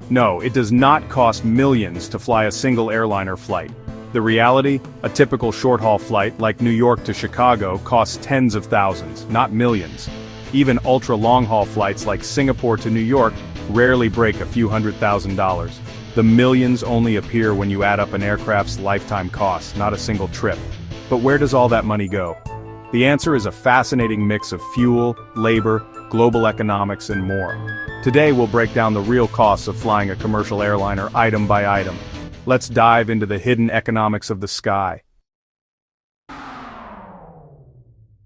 No, it does not cost millions to fly a single airliner flight. The reality, a typical short-haul flight like New York to Chicago costs tens of thousands, not millions. Even ultra-long-haul flights like Singapore to New York rarely break a few $100,000. The millions only appear when you add up an aircraft's lifetime costs, not a single trip. But where does all that money go? The answer is a fascinating mix of fuel, labor, global economics, and more. Today we'll break down the real costs of flying a commercial airliner item by item. Let's dive into the hidden economics of the sky.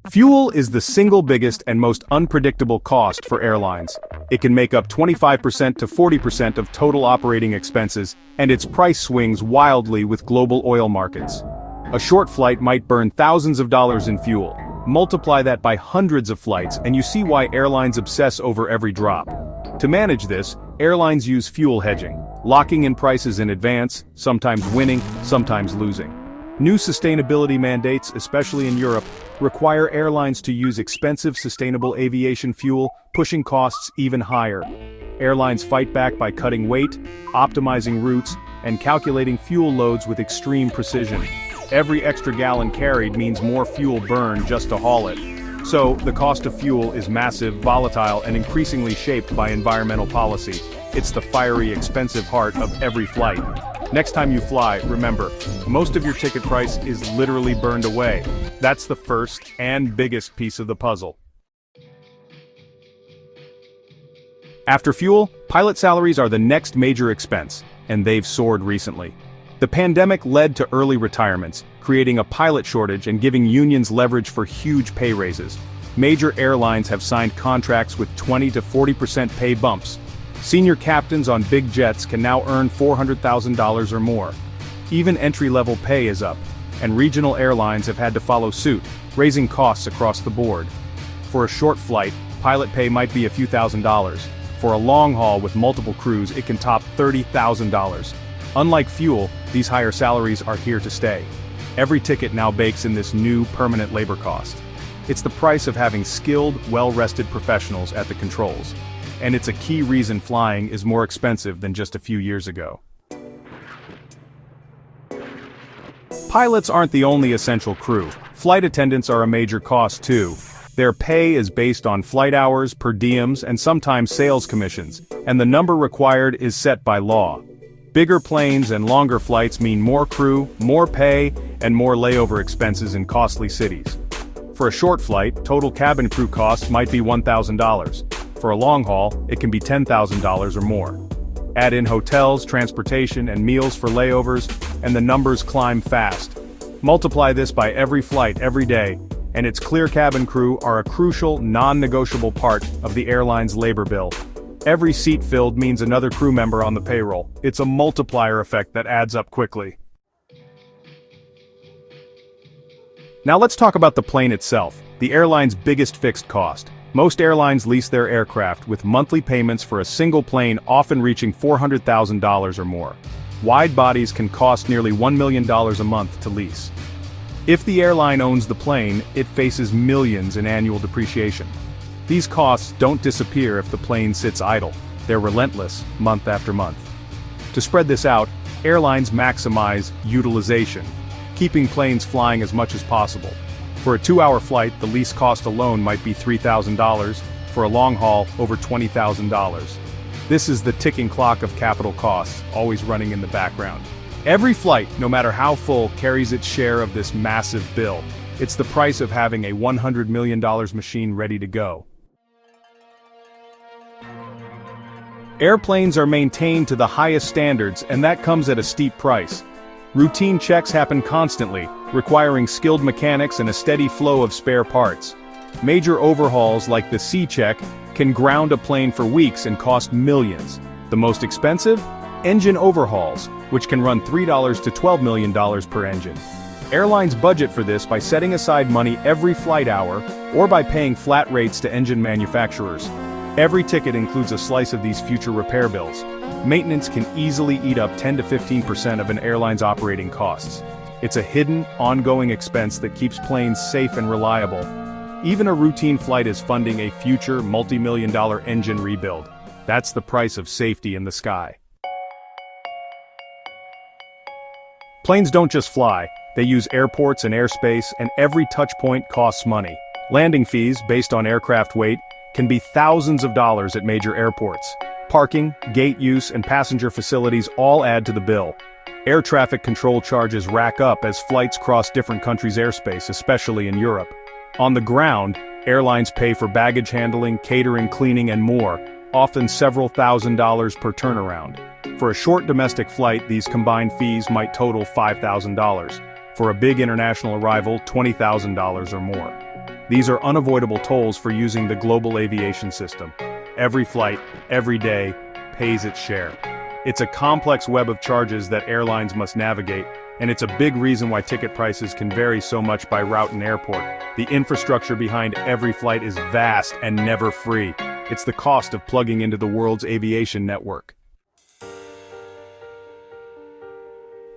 Fuel is the single biggest and most unpredictable cost for airlines. It can make up 25% to 40% of total operating expenses, and its price swings wildly with global oil markets. A short flight might burn thousands of dollars in fuel. Multiply that by hundreds of flights and you see why airlines obsess over every drop. To manage this, airlines use fuel hedging, locking in prices in advance, sometimes winning, sometimes losing. New sustainability mandates, especially in Europe, require airlines to use expensive sustainable aviation fuel, pushing costs even higher. Airlines fight back by cutting weight, optimizing routes, and calculating fuel loads with extreme precision. Every extra gallon carried means more fuel burned just to haul it. So, the cost of fuel is massive, volatile, and increasingly shaped by environmental policy. It's the fiery, expensive heart of every flight. Next time you fly, remember, most of your ticket price is literally burned away. That's the first and biggest piece of the puzzle. After fuel, pilot salaries are the next major expense, and they've soared recently. The pandemic led to early retirements, creating a pilot shortage and giving unions leverage for huge pay raises. Major airlines have signed contracts with 20 to 40% pay bumps. Senior captains on big jets can now earn $400,000 or more. Even entry-level pay is up, and regional airlines have had to follow suit, raising costs across the board. For a short flight, pilot pay might be a few $1,000s. For a long haul with multiple crews, it can top $30,000. Unlike fuel, these higher salaries are here to stay. Every ticket now bakes in this new permanent labor cost. It's the price of having skilled, well-rested professionals at the controls. And it's a key reason flying is more expensive than just a few years ago. Pilots aren't the only essential crew. Flight attendants are a major cost too. Their pay is based on flight hours, per diems, and sometimes sales commissions, and the number required is set by law. Bigger planes and longer flights mean more crew, more pay, and more layover expenses in costly cities. For a short flight, total cabin crew costs might be $1,000. For a long haul, it can be $10,000 or more. Add in hotels, transportation, and meals for layovers, and the numbers climb fast. Multiply this by every flight every day, and its clear cabin crew are a crucial, non-negotiable part of the airline's labor bill. Every seat filled means another crew member on the payroll. It's a multiplier effect that adds up quickly. Now let's talk about the plane itself, the airline's biggest fixed cost. Most airlines lease their aircraft with monthly payments for a single plane often reaching $400,000 or more. Wide bodies can cost nearly $1 million a month to lease. If the airline owns the plane, it faces millions in annual depreciation. These costs don't disappear if the plane sits idle. They're relentless, month after month. To spread this out, airlines maximize utilization, keeping planes flying as much as possible. For a 2-hour flight, the lease cost alone might be $3,000, for a long haul, over $20,000. This is the ticking clock of capital costs, always running in the background. Every flight, no matter how full, carries its share of this massive bill. It's the price of having a $100 million machine ready to go. Airplanes are maintained to the highest standards, and that comes at a steep price. Routine checks happen constantly, requiring skilled mechanics and a steady flow of spare parts. Major overhauls like the C-check can ground a plane for weeks and cost millions. The most expensive? Engine overhauls, which can run $3 to $12 million per engine. Airlines budget for this by setting aside money every flight hour, or by paying flat rates to engine manufacturers. Every ticket includes a slice of these future repair bills. Maintenance can easily eat up 10 to 15% of an airline's operating costs. It's a hidden, ongoing expense that keeps planes safe and reliable. Even a routine flight is funding a future multi-million-dollar engine rebuild. That's the price of safety in the sky. Planes don't just fly, they use airports and airspace, and every touch point costs money. Landing fees, based on aircraft weight, can be thousands of dollars at major airports. Parking, gate use, and passenger facilities all add to the bill. Air traffic control charges rack up as flights cross different countries' airspace, especially in Europe. On the ground, airlines pay for baggage handling, catering, cleaning, and more, often several $1,000s per turnaround. For a short domestic flight, these combined fees might total $5,000. For a big international arrival, $20,000 or more. These are unavoidable tolls for using the global aviation system. Every flight, every day, pays its share. It's a complex web of charges that airlines must navigate, and it's a big reason why ticket prices can vary so much by route and airport. The infrastructure behind every flight is vast and never free. It's the cost of plugging into the world's aviation network.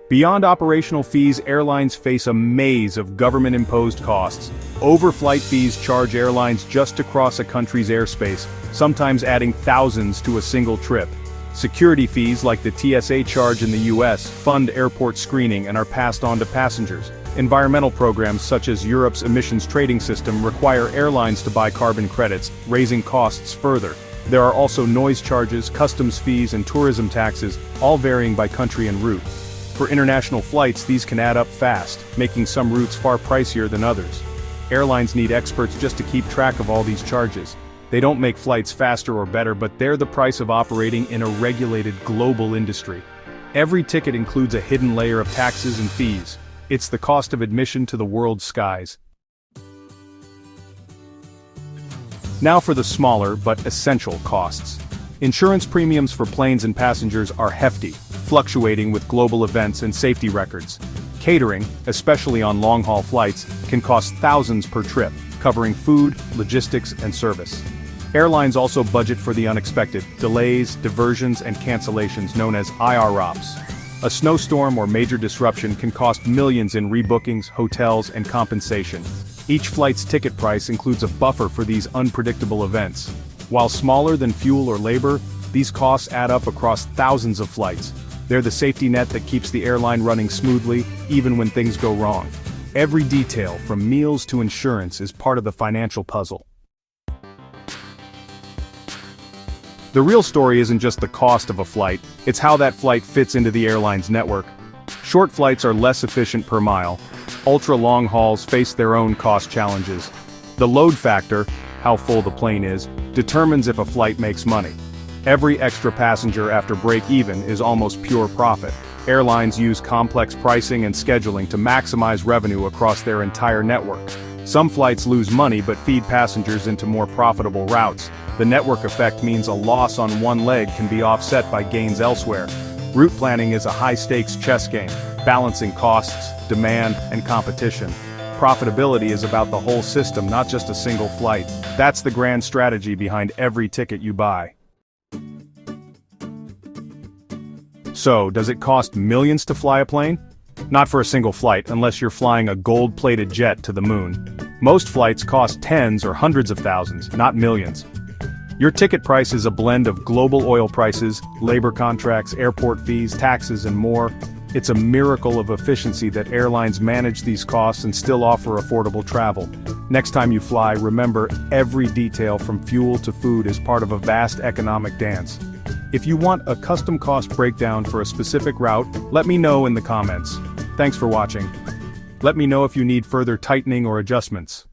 Beyond operational fees, airlines face a maze of government-imposed costs. Overflight fees charge airlines just to cross a country's airspace, sometimes adding thousands to a single trip. Security fees like the TSA charge in the US fund airport screening and are passed on to passengers. Environmental programs such as Europe's emissions trading system require airlines to buy carbon credits, raising costs further. There are also noise charges, customs fees, and tourism taxes, all varying by country and route. For international flights, these can add up fast, making some routes far pricier than others. Airlines need experts just to keep track of all these charges. They don't make flights faster or better, but they're the price of operating in a regulated global industry. Every ticket includes a hidden layer of taxes and fees. It's the cost of admission to the world's skies. Now for the smaller but essential costs. Insurance premiums for planes and passengers are hefty, fluctuating with global events and safety records. Catering, especially on long-haul flights, can cost thousands per trip, covering food, logistics, and service. Airlines also budget for the unexpected, delays, diversions, and cancellations known as IRROPS. A snowstorm or major disruption can cost millions in rebookings, hotels, and compensation. Each flight's ticket price includes a buffer for these unpredictable events. While smaller than fuel or labor, these costs add up across thousands of flights. They're the safety net that keeps the airline running smoothly, even when things go wrong. Every detail, from meals to insurance, is part of the financial puzzle. The real story isn't just the cost of a flight, it's how that flight fits into the airline's network. Short flights are less efficient per mile. Ultra-long hauls face their own cost challenges. The load factor, how full the plane is, determines if a flight makes money. Every extra passenger after break-even is almost pure profit. Airlines use complex pricing and scheduling to maximize revenue across their entire network. Some flights lose money but feed passengers into more profitable routes. The network effect means a loss on one leg can be offset by gains elsewhere. Route planning is a high-stakes chess game, balancing costs, demand, and competition. Profitability is about the whole system, not just a single flight. That's the grand strategy behind every ticket you buy. So, does it cost millions to fly a plane? Not for a single flight, unless you're flying a gold-plated jet to the moon. Most flights cost tens or hundreds of thousands, not millions. Your ticket price is a blend of global oil prices, labor contracts, airport fees, taxes, and more. It's a miracle of efficiency that airlines manage these costs and still offer affordable travel. Next time you fly, remember, every detail from fuel to food is part of a vast economic dance. If you want a custom cost breakdown for a specific route, let me know in the comments. Thanks for watching. Let me know if you need further tightening or adjustments.